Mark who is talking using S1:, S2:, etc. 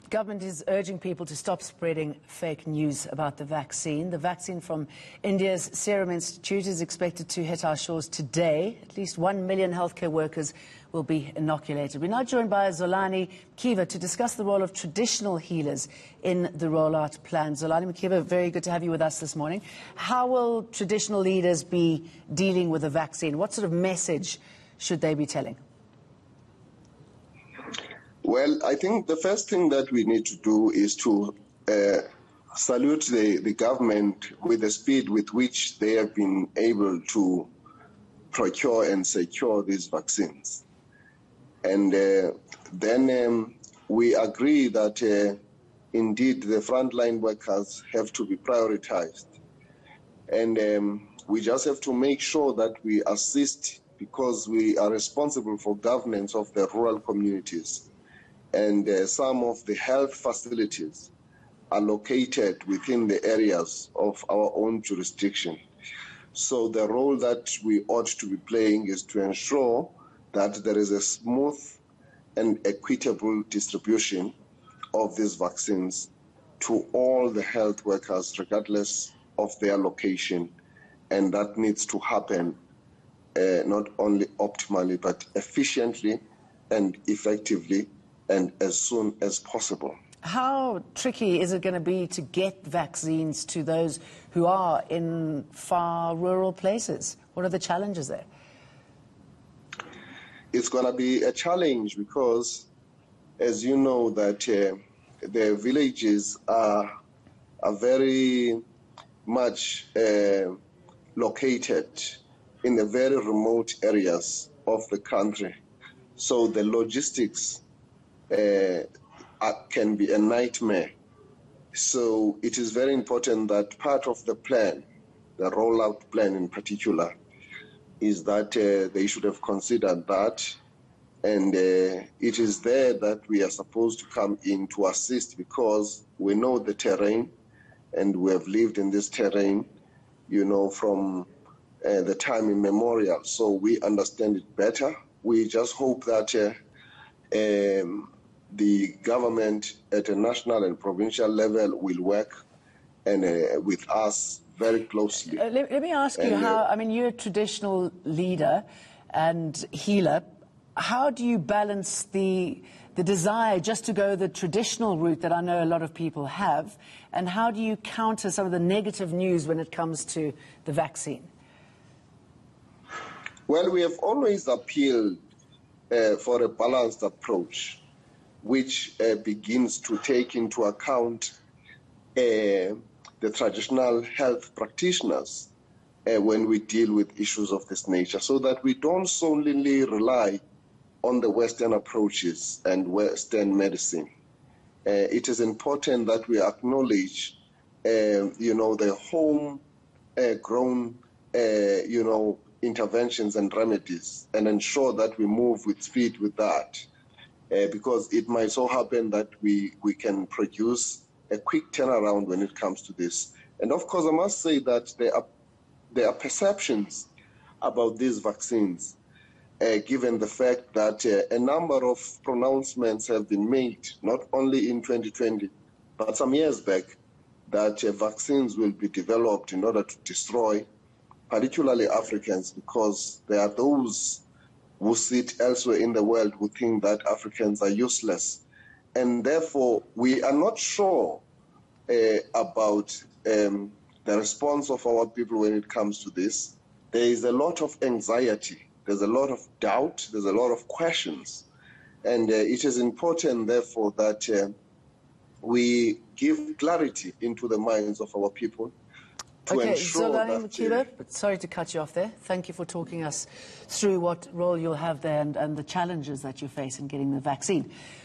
S1: Government is urging people to stop spreading fake news about the vaccine. The vaccine from India's Serum Institute is expected to hit our shores today. At least 1 million healthcare workers will be inoculated. We're now joined by Zolani Mkiva to discuss the role of traditional healers in the rollout plan. Zolani Mkiva, very good to have you with us this morning. How will traditional leaders be dealing with the vaccine? What sort of message should they be telling?
S2: Well, I think the first thing that we need to do is to salute the government with the speed with which they have been able to procure and secure these vaccines. And then we agree that indeed the frontline workers have to be prioritized. And we just have to make sure that we assist, because we are responsible for governance of the rural communities. And some of the health facilities are located within the areas of our own jurisdiction. So the role that we ought to be playing is to ensure that there is a smooth and equitable distribution of these vaccines to all the health workers, regardless of their location. And that needs to happen not only optimally, but efficiently and effectively, and as soon as possible.
S1: How tricky is it going to be to get vaccines to those who are in far rural places? What are the challenges there?
S2: It's going to be a challenge because, as you know, that the villages are very much located in the very remote areas of the country. So the logistics can be a nightmare. So it is very important that part of the plan, the rollout plan in particular, is that they should have considered that. And it is there that we are supposed to come in to assist, because we know the terrain and we have lived in this terrain, you know, from the time immemorial. So we understand it better. We just hope that the government at a national and provincial level will work and with us very closely.
S1: Let me ask you how, I mean, you're a traditional leader and healer. How do you balance the desire just to go the traditional route that I know a lot of people have, and how do you counter some of the negative news when it comes to the vaccine?
S2: Well, we have always appealed for a balanced approach, which begins to take into account the traditional health practitioners when we deal with issues of this nature, so that we don't solely rely on the Western approaches and Western medicine. It is important that we acknowledge, you know, the home-grown, you know, interventions and remedies, and ensure that we move with speed with that. Because it might so happen that we can produce a quick turnaround when it comes to this. And of course, I must say that there are perceptions about these vaccines, given the fact that a number of pronouncements have been made, not only in 2020, but some years back, that vaccines will be developed in order to destroy particularly Africans, because there are those who sit elsewhere in the world who think that Africans are useless. And therefore, we are not sure about the response of our people when it comes to this. There is a lot of anxiety, there's a lot of doubt, there's a lot of questions. And it is important, therefore, that we give clarity into the minds of our people.
S1: Okay, Zolani Mkiva, sorry to cut you off there. Thank you for talking us through what role you'll have there and the challenges that you face in getting the vaccine.